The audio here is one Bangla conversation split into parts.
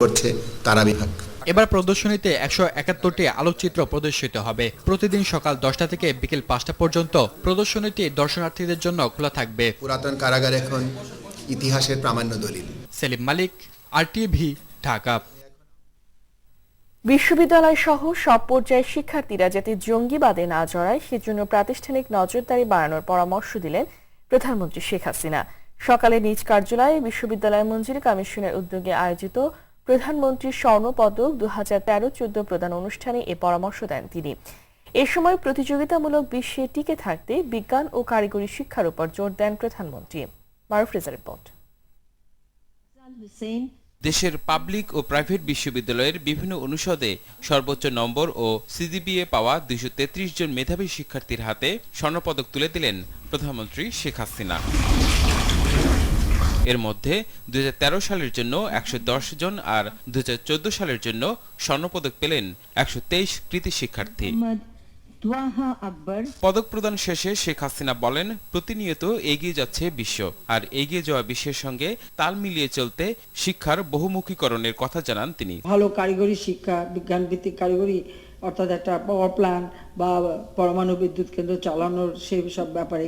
করছে তারা বিভাগ। এবার প্রদর্শনীতে 171টি আলোকচিত্র প্রদর্শিত হবে। প্রতিদিন সকাল 10টা থেকে বিকেল 5টা পর্যন্ত প্রদর্শনীটি দর্শনার্থীদের জন্য খোলা থাকবে। পুরাতন কারাগার এখন ইতিহাসের প্রামাণ্য দলিল। সেলিম মালিক, RTV, ঢাকা। বিশ্ববিদ্যালয় সহ সব পর্যায়ের শিক্ষার্থীরা যাতে জঙ্গিবাদে না জড়ায় সেজন্য প্রাতিষ্ঠানিক নজরদারি বাড়ানোর পরামর্শ দিলেন প্রধানমন্ত্রী শেখ হাসিনা। সকালে নিজ কার্যালয়ে বিশ্ববিদ্যালয় মঞ্জুরি কমিশনের উদ্যোগে আয়োজিত প্রধানমন্ত্রী স্বর্ণ পদক 2013-14 প্রদান অনুষ্ঠানে এ পরামর্শ দেন তিনি। এ সময় প্রতিযোগিতামূলক বিশ্বে টিকে থাকতে বিজ্ঞান ও কারিগরি শিক্ষার উপর জোর দেন প্রধানমন্ত্রী। মারুফ রেজা রিপোর্ট। দেশের পাবলিক ও প্রাইভেট বিশ্ববিদ্যালয়ের বিভিন্ন অনুষদে সর্বোচ্চ নম্বর ও সিজিপিএ পাওয়া 233 জন মেধাবী শিক্ষার্থীর হাতে স্বর্ণপদক তুলে দিলেন প্রধানমন্ত্রী শেখ হাসিনা। এর মধ্যে 2013 সালের জন্য 110 জন আর 2014 সালের জন্য স্বর্ণপদক পেলেন 123 কৃতী শিক্ষার্থী। পদক প্রদান শেষে শেখ হাসিনা বলেন, প্রতিনিয়ত এগিয়ে যাচ্ছে বিশ্ব, আর এগিয়ে যাওয়া বিশ্বের সঙ্গে তাল মিলিয়ে চলতে শিক্ষার বহুমুখীকরণের কথা জানান তিনি। ভালো কারিগরি শিক্ষা, বিজ্ঞান ভিত্তিক কারিগরি, অর্থাৎ একটা পাওয়ার প্ল্যান্ট বা পরমাণু বিদ্যুৎ কেন্দ্র চালানোর সেই সব ব্যাপারে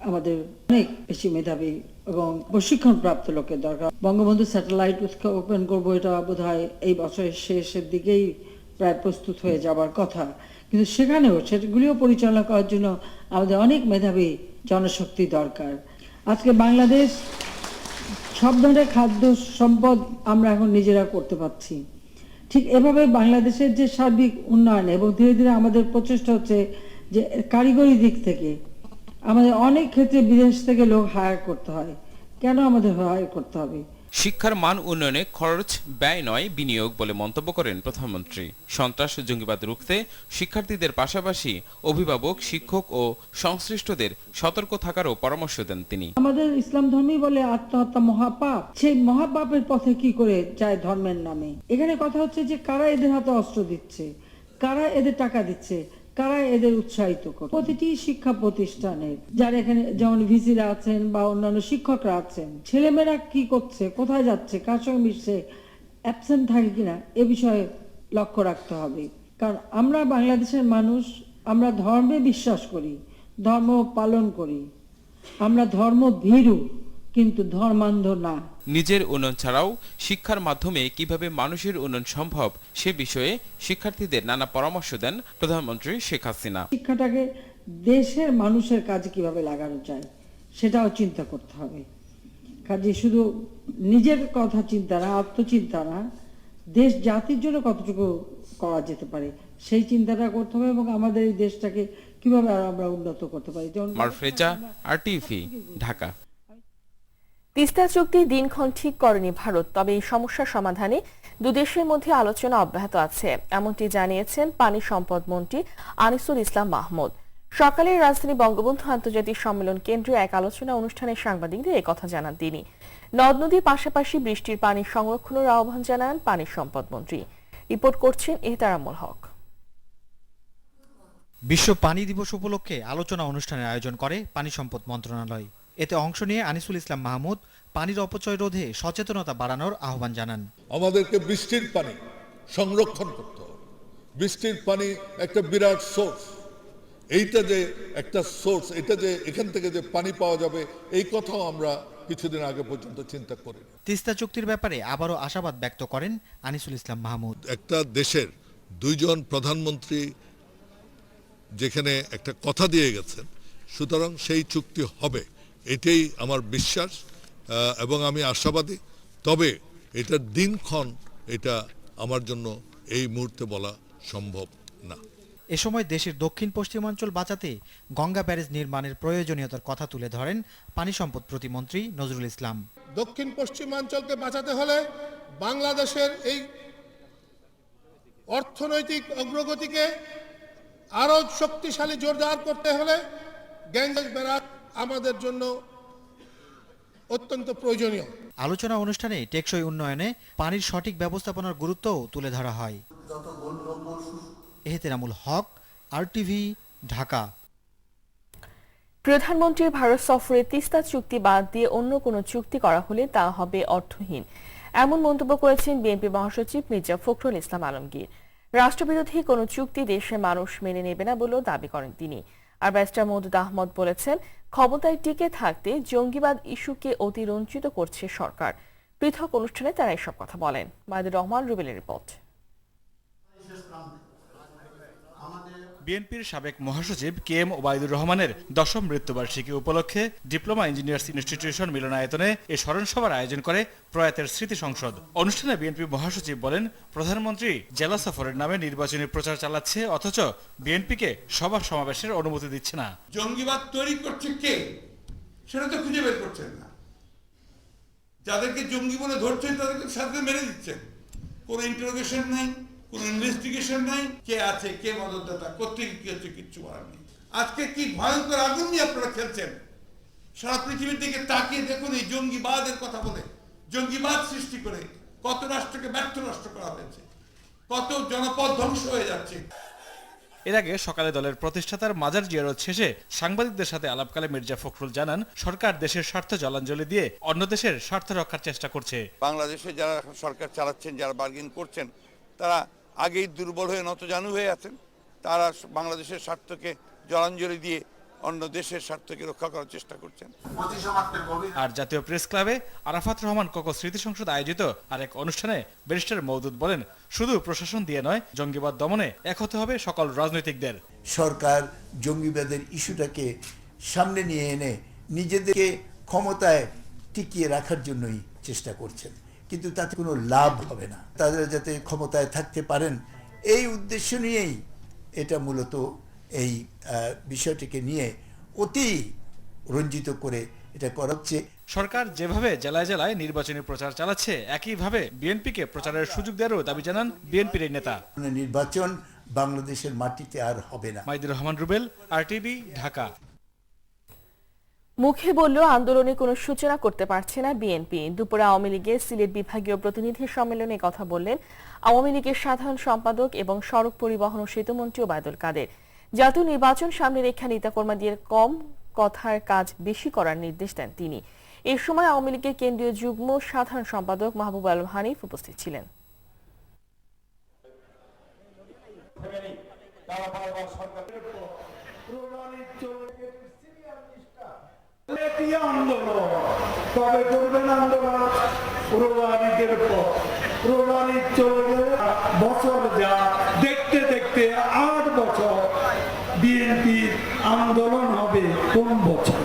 আমাদের অনেক বেশি মেধাবী এবং প্রশিক্ষণ প্রাপ্ত লোকের দরকার। বঙ্গবন্ধু স্যাটেলাইট ওপেন করবো, এটা বোধহয় এই বছরের শেষের দিকেই প্রায় প্রস্তুত হয়ে যাবার কথা, কিন্তু সেখানেও সেগুলিও পরিচালনা করার জন্য আমাদের অনেক মেধাবী জনশক্তি দরকার। আজকে বাংলাদেশ সব ধরনের খাদ্য সম্পদ আমরা এখন নিজেরা করতে পারছি। ঠিক এভাবে বাংলাদেশের যে সার্বিক উন্নয়ন এবং ধীরে ধীরে আমাদের প্রচেষ্টা হচ্ছে যে কারিগরি দিক থেকে আমাদের অনেক ক্ষেত্রে বিদেশ থেকে লোক হায়ার করতে হয়। কেন আমাদের হায়ার করতে হবে? শিক্ষার মান উন্নয়নে খরচ ব্যয় নয়, বিনিয়োগ বলে মন্তব্য করেন প্রধানমন্ত্রী। সন্ত্রাস জঙ্গিবাদ রুখতে শিক্ষার্থীদের পাশাপাশি অভিভাবক, শিক্ষক ও সংশ্লিষ্টদের সতর্ক থাকারও পরামর্শ দেন তিনি। আমাদের ইসলাম ধর্মই বলে আত্মহত্যা মহাপাপ। সেই মহাপাপের পথে কি করে যায় ধর্মের নামে? এখানে কথা হচ্ছে যে কারা এদের হাতে অস্ত্র দিচ্ছে, কারা এদের টাকা দিচ্ছে, কারা এদের উৎসাহিত করে। প্রতিটি শিক্ষা প্রতিষ্ঠানের যারা এখানে যেমন ভিসিরা আছেন বা অন্যান্য শিক্ষকরা আছেন, ছেলেমেয়েরা কি করছে, কোথায় যাচ্ছে, কার সঙ্গে মিশছে, অ্যাবসেন্ট থাকে কিনা এ বিষয়ে লক্ষ্য রাখতে হবে। কারণ আমরা বাংলাদেশের মানুষ, আমরা ধর্মে বিশ্বাস করি, ধর্ম পালন করি, আমরা ধর্ম ভীরু কিন্তু ধর্মান্ধ না। নিজের উন্নয়ন ছাড়াও শিক্ষার মাধ্যমে কিভাবে মানুষের উন্নয়ন সম্ভব সে বিষয়ে শিক্ষার্থীদের নানা পরামর্শ দেন প্রধানমন্ত্রী শেখ হাসিনা। শিক্ষাটাকে দেশের মানুষের কাজে কিভাবে লাগানো যায় সেটাও চিন্তা করতে হবে। কাজে শুধু নিজের কথা চিন্তা না, আত্মচিন্তা না, দেশ জাতির জন্য কতটুকু করা যেতে পারে সেই চিন্তাটা করতে হবে এবং আমাদের এই দেশটাকে কিভাবে আমরা উন্নত করতে পারি। মারুফ রেজা, RTV, ঢাকা। তিস্তা চুক্তি দিনক্ষণ ঠিক করেনি ভারত, তবে এই সমস্যার সমাধানে দুদেশের মধ্যে আলোচনা অব্যাহত আছে, এমনটি জানিয়েছেন পানি সম্পদ মন্ত্রী আনিসুল ইসলাম মাহমুদ। সকালে রাজধানী বঙ্গবন্ধু আন্তর্জাতিক সম্মেলন কেন্দ্রে এক আলোচনা অনুষ্ঠানে সাংবাদিকদের একথা জানান তিনি। নদ নদীর পাশাপাশি বৃষ্টির পানি সংরক্ষণের আহ্বান জানান পানি সম্পদ মন্ত্রী। রিপোর্ট করছেন এহতারামুল হক। বিশ্ব পানি দিবস উপলক্ষে আলোচনা অনুষ্ঠানের আয়োজন করে পানি সম্পদ মন্ত্রণালয়। এতে অংশ নিয়ে আনিসুল ইসলাম মাহমুদ পানির অপচয় রোধে সচেতনতা বাড়ানোর আহ্বান জানান। আমাদেরকে বৃষ্টির পানি সংরক্ষণ করতে হবে। বৃষ্টির পানি একটা বিরাট সোর্স, এইটা যে একটা সোর্স, এটা যে এখান থেকে যে পানি পাওয়া যাবে এই কথাও আমরা কিছুদিন আগে পর্যন্ত চিন্তা করি। তিস্তা চুক্তির ব্যাপারে আবারও আশাবাদ ব্যক্ত করেন আনিসুল ইসলাম মাহমুদ। একটা দেশের দুইজন প্রধানমন্ত্রী যেখানে একটা কথা দিয়ে গেছেন, সুতরাং সেই চুক্তি হবে, এটাই আমার বিশ্বাস এবং আমি আশাবাদী। তবে এটার দিনক্ষণ এটা আমার জন্য এই মুহূর্তে বলা সম্ভব না। এ সময় দেশের দক্ষিণ পশ্চিমাঞ্চল বাঁচাতে গঙ্গা ব্যারেজ নির্মাণের প্রয়োজনীয়তার কথা তুলে ধরেন পানি সম্পদ প্রতিমন্ত্রী নজরুল ইসলাম। দক্ষিণ পশ্চিমাঞ্চলকে বাঁচাতে হলে, বাংলাদেশের এই অর্থনৈতিক অগ্রগতিকে আরো শক্তিশালী জোরদার করতে হলে গ্যাংস ব্যারাজ আমাদের জন্য অত্যন্ত প্রয়োজনীয়। আলোচনা অনুষ্ঠানে টেকসই উন্নয়নে পানির সঠিক ব্যবস্থাপনার গুরুত্বও তুলে ধরা হয়। এহতেরামুল হক, RTV, ঢাকা। প্রধানমন্ত্রীর ভারত সফরে তিস্তা চুক্তি বাদ দিয়ে অন্য কোনো চুক্তি করা হলে তা হবে অর্থহীন, এমন মন্তব্য করেছেন বিএনপি মহাসচিব মির্জা ফখরুল ইসলাম আলমগীর। রাষ্ট্রবিরোধী কোনো চুক্তি দেশের মানুষ মেনে নেবে না বলেও দাবি করেন তিনি। আর ব্যারিস্টার মওদুদ আহমদ বলেছেন, ক্ষমতায় টিকে থাকতে জঙ্গিবাদ ইস্যুকে অতিরঞ্জিত করছে সরকার। পৃথক অনুষ্ঠানে তারা এসব কথা বলেন। মাহিদুর রহমান রুবেলের রিপোর্ট। বিএনপির সাবেক মহাসচিব KM ওবায়দুর রহমানের 10ম মৃত্যুবার্ষিকী উপলক্ষে ডিপ্লোমা ইঞ্জিনিয়ার্স ইনস্টিটিউশন মিলনায়তনে এই স্মরণসভার আয়োজন করে প্রয়াতের স্মৃতি সংসদ। অনুষ্ঠানে বিএনপি মহাসচিব বলেন, প্রধানমন্ত্রী জেলা সফরের নামে নির্বাচনী প্রচার চালাচ্ছে, অথচ বিএনপিকে সভা সমাবেশের অনুমতি দিচ্ছে না। জঙ্গিবাদ তৈরি করছে কে সেটা তো খুঁজে বের করছেন না। যাদেরকে জঙ্গি বলে ধরছেন তাদেরকে সাথে মেরে দিচ্ছেন। কোনো ইন্টারোগেশন নাই, কোন ইনভেস্টিগেশন নাই, কে আছে, কে মদতদাতা, কোথেকে কি হচ্ছে, কিচ্ছু বলার নেই। আজকে কি ভয়ঙ্কর আগুন নিয়ে আপনারা খেলছেন। সারা পৃথিবীর দিকে তাকিয়ে দেখুন, এই জঙ্গিবাদের কথা বলে, জঙ্গিবাদ সৃষ্টি করে কত রাষ্ট্রকে ব্যর্থ রাষ্ট্র করা হয়েছে, কত জনপদ ধ্বংস হয়ে যাচ্ছে। এর আগে সকালে দলের প্রতিষ্ঠাতার মাজার জিয়ারত শেষে সাংবাদিকদের সাথে আলাপকালে মির্জা ফখরুল জানান, সরকার দেশের স্বার্থ জলাঞ্জলি দিয়ে অন্য দেশের স্বার্থ রক্ষার চেষ্টা করছে। বাংলাদেশে যারা সরকার চালাচ্ছেন, যারা বার্গেন করছেন, তারা আগেই দুর্বল হয়ে নতজানু হয়ে আছেন। তারা বাংলাদেশের স্বার্থকে জলাঞ্জলি দিয়ে অন্য দেশের স্বার্থকে রক্ষা করার চেষ্টা করছেন। আর জাতীয় প্রেস ক্লাবে আরাফাত রহমান কোকো স্মৃতি সংসদ আয়োজিত আরেক অনুষ্ঠানে ব্যারিস্টার মওদুদ বলেন, শুধু প্রশাসন দিয়ে নয়, জঙ্গিবাদ দমনে এক হতে হবে সকল রাজনৈতিকদের। সরকার জঙ্গিবাদের ইস্যুটাকে সামনে নিয়ে এনে নিজেদেরকে ক্ষমতায় টিকিয়ে রাখার জন্যই চেষ্টা করছেন, কিন্তু তাতে কোনো লাভ হবে না। তাদের যাতে ক্ষমতায় থাকতে পারেন এই উদ্দেশ্য নিয়েই এটা মূলত এই বিষয়টিকে নিয়ে অতি রঞ্জিত করে এটা করা হচ্ছে। সরকার যেভাবে জেলায় জেলায় নির্বাচনী প্রচার চালাচ্ছে, একইভাবে বিএনপিকে প্রচারের সুযোগ দেওয়ারও দাবি জানান বিএনপির এই নেতা। নির্বাচন বাংলাদেশের মাটিতে আর হবে না। মাহিদুর রহমান রুবেল, RTV, ঢাকা। মুখে বললেও আন্দোলনে কোনো সূচনা করতে পারছে না বিএনপি। দুপুরে আওয়ামী লীগের সিলেট বিভাগীয় প্রতিনিধি সম্মেলনে কথা বললেন আওয়ামী লীগের সাধারণ সম্পাদক এবং সড়ক পরিবহন ও সেতুমন্ত্রী ওবায়দুল কাদের। জাতীয় নির্বাচন সামনে রেখে নেতাকর্মীদের কম কথার কাজ বেশি করার নির্দেশ দেন তিনি। এই সময় আওয়ামী লীগের কেন্দ্রীয় যুগ্ম সাধারণ সম্পাদক মাহবুব আলম হানিফ উপস্থিত ছিলেন। দেখতে দেখতে 8 বছর বিএনপির আন্দোলন হবে কোন বছর?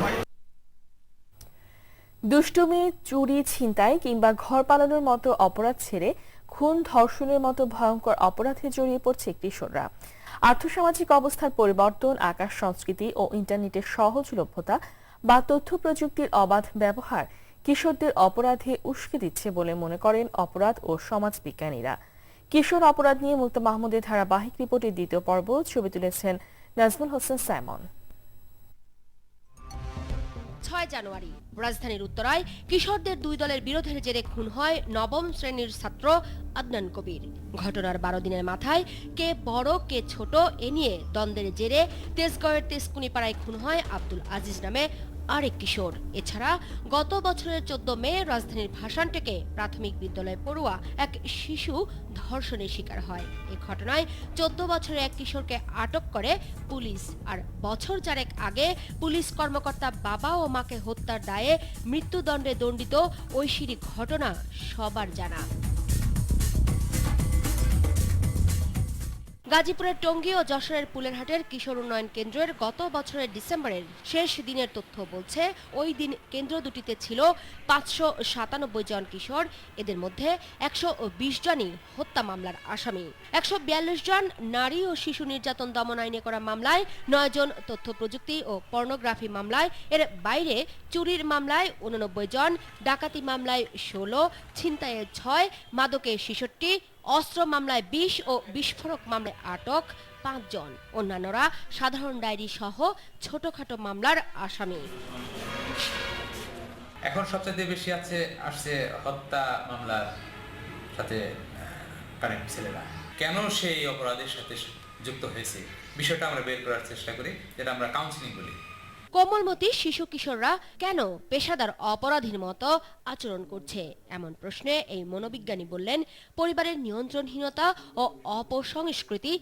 দুষ্টুমি, চুরি, ছিনতাই কিংবা ঘর পালানোর মতো অপরাধ ছেড়ে খুন, ধর্ষণের মতো ভয়ঙ্কর অপরাধে জড়িয়ে পড়ছে কিশোররা। আর্থসামাজিক অবস্থার পরিবর্তন, আকাশ সংস্কৃতি ও ইন্টারনেটের সহজলভ্যতা বা তথ্য প্রযুক্তির অবাধ ব্যবহার কিশোরদের অপরাধে উস্কে দিচ্ছে বলে মনে করেন অপরাধ ও সমাজ বিজ্ঞানীরা। কিশোর অপরাধ নিয়ে মুক্তা মাহমুদের ধারাবাহিক রিপোর্টের দ্বিতীয় পর্ব। ছবি তুলেছেন নাজমুল হোসেন সাইমন। 6 জানুয়ারি রাজধানীর উত্তরায় কিশোরদের 2 দলের বিরোধের জেরে খুন হয় 9ম শ্রেণীর ছাত্র আদনান কবির। ঘটনার 12 দিনের মাথায় কে বড় কে ছোট এ নিয়ে দ্বন্দ্বের জেরে তেজগাঁওয়ের তেজকুনিপাড়ায় খুন হয় আব্দুল আজিজ নামে আরেক কিশোর। এছাড়া গত বছরের 14 মে রাজধানীর ভাসানটেকে প্রাথমিক বিদ্যালয় পড়ুয়া এক শিশু ধর্ষণের শিকার হয়। এই ঘটনায় 14 বছরের এক কিশোরকে আটক করে পুলিশ। আর বছর 4 আগে পুলিশ কর্মকর্তা বাবা ও মাকে হত্যার দায়ে মৃত্যুদণ্ডে দণ্ডিত ঐশীর ঘটনা সবার জানা। গাজীপুরের টঙ্গী ও যশোরের পুলেরহাটের কিশোর উন্নয়ন কেন্দ্রের গত বছরের ডিসেম্বরের শেষ দিনের তথ্য বলছে, ওই দিন কেন্দ্র দুটিতে ছিল 597 জন কিশোর। এদের মধ্যে 120 জনই হত্যা মামলার আসামি। 142 জন নারী ও শিশু নির্যাতন দমন আইনে করা মামলায়, 9 জন তথ্য প্রযুক্তি ও পর্নোগ্রাফি মামলায়। এর বাইরে চুরির মামলায় 89 জন, ডাকাতি মামলায় 16, ছিনতাইয়ে 6, মাদকে 66, অস্ত্র মামলায় 20 ও বিস্ফোরক মামলায় আটক 5 জন। অন্যান্যরা সাধারণ ডায়েরি সহ ছোটখাটো মামলার আসামি। এখন সবচেয়ে বেশি আসছে হত্যা মামলার সাথে কানেক্ট ছেলেরা। কেন সেই অপরাধের সাথে যুক্ত হয়েছে বিষয়টা আমরা বের করার চেষ্টা করি, যেটা আমরা কাউন্সিলিং বলি। কোমলমতি শিশু কিশোররা কেন পেশাদার অপরাধীর মতো আচরণ করছে এমন প্রশ্নে এই মনোবিজ্ঞানী বললেন, পরিবারের নিয়ন্ত্রণহীনতা ও অপসংস্কৃতি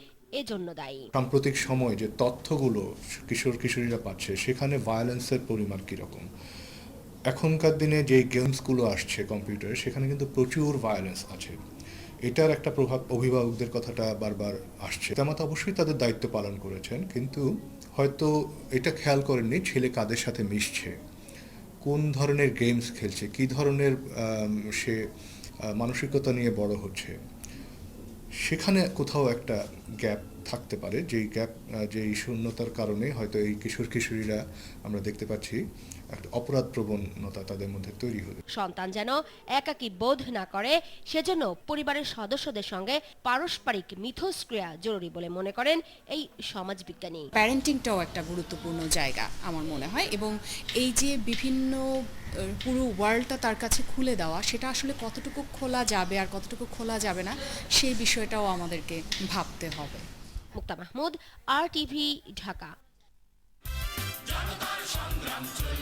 এজন্য দায়ী। সাম্প্রতিক সময় যে তথ্যগুলো কিশোর কিশোরীরা পাচ্ছে সেখানে ভায়োলেন্সের পরিমাণ কীরকম। এখনকার দিনে যে গেমসগুলো আসছে কম্পিউটারে সেখানে কিন্তু প্রচুর ভায়োলেন্স আছে। এটার একটা প্রভাব অভিভাবকদের কথাটা বারবার আসছে। পিতামাতা অবশ্যই তাদের দায়িত্ব পালন করেছেন, কিন্তু হয়তো এটা খেয়াল করেননি ছেলে কাদের সাথে মিশছে, কোন ধরনের গেমস খেলছে, কী ধরনের সে মানসিকতা নিয়ে বড় হচ্ছে। সেখানে কোথাও একটা গ্যাপ থাকতে পারে, যেই গ্যাপ যেই শূন্যতার কারণে হয়তো এই কিশোর কিশোরীরা আমরা দেখতে পাচ্ছি একটা অপরাধ প্রবণতা তাদের মধ্যে তৈরি হচ্ছে। সন্তান যেন একাকী বোধ না করে সেজন্য পরিবারের সদস্যদের সঙ্গে পারস্পরিক মিথস্ক্রিয়া জরুরি বলে মনে করেন এই সমাজবিজ্ঞানী। প্যারেন্টিংটাও একটা গুরুত্বপূর্ণ জায়গা আমার মনে হয়, এবং এই যে বিভিন্ন পুরো ওয়ার্ল্ডটা তার কাছে খুলে দেওয়া, সেটা আসলে কতটুকু খোলা যাবে আর কতটুকু খোলা যাবে না সেই বিষয়টাও আমাদেরকে ভাবতে হবে। মুক্তা মাহমুদ, RTV, ঢাকা।